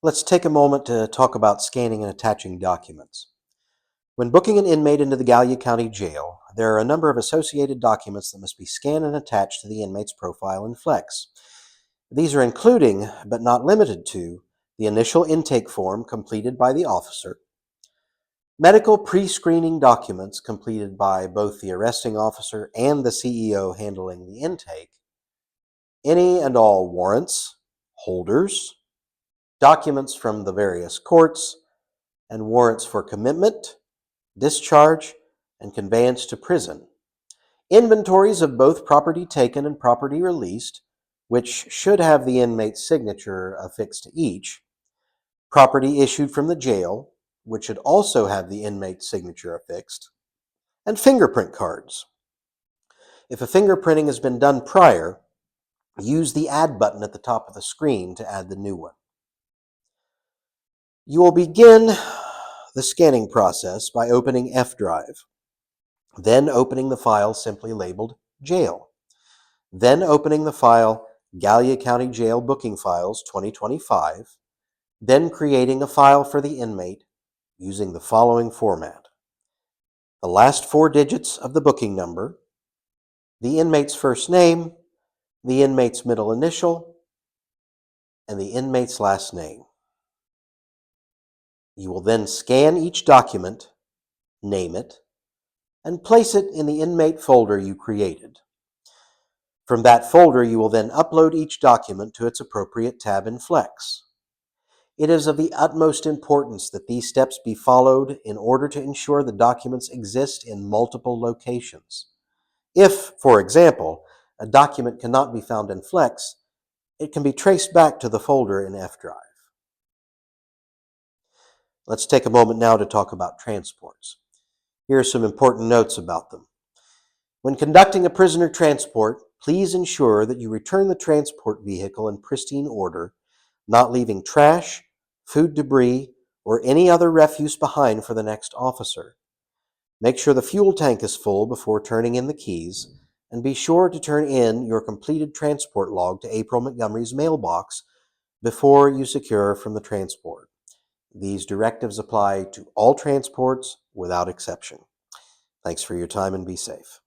Let's take a moment to talk about scanning and attaching documents. When booking an inmate into the Gallia County Jail, there are a number of associated documents that must be scanned and attached to the inmate's profile in Flex. These are including, but not limited to, the initial intake form completed by the officer, medical pre-screening documents completed by both the arresting officer and the CEO handling the intake, any and all warrants, holders, documents from the various courts, and warrants for commitment, discharge, and conveyance to prison, inventories of both property taken and property released, which should have the inmate's signature affixed to each, property issued from the jail, which should also have the inmate's signature affixed, and fingerprint cards. If a fingerprinting has been done prior, use the Add button at the top of the screen to add the new one. You will begin the scanning process by opening F-Drive, then opening the file simply labeled Jail, then opening the file Gallia County Jail Booking Files 2025, then creating a file for the inmate using the following format: the last 4 digits of the booking number, the inmate's first name, the inmate's middle initial, and the inmate's last name. You will then scan each document, name it, and place it in the inmate folder you created. From that folder, you will then upload each document to its appropriate tab in Flex. It is of the utmost importance that these steps be followed in order to ensure the documents exist in multiple locations. If, for example, a document cannot be found in Flex, it can be traced back to the folder in F-Drive. Let's take a moment now to talk about transports. Here are some important notes about them. When conducting a prisoner transport, please ensure that you return the transport vehicle in pristine order, not leaving trash, food debris, or any other refuse behind for the next officer. Make sure the fuel tank is full before turning in the keys, and be sure to turn in your completed transport log to April Montgomery's mailbox before you secure from the transport. These directives apply to all transports without exception. Thanks for your time and be safe.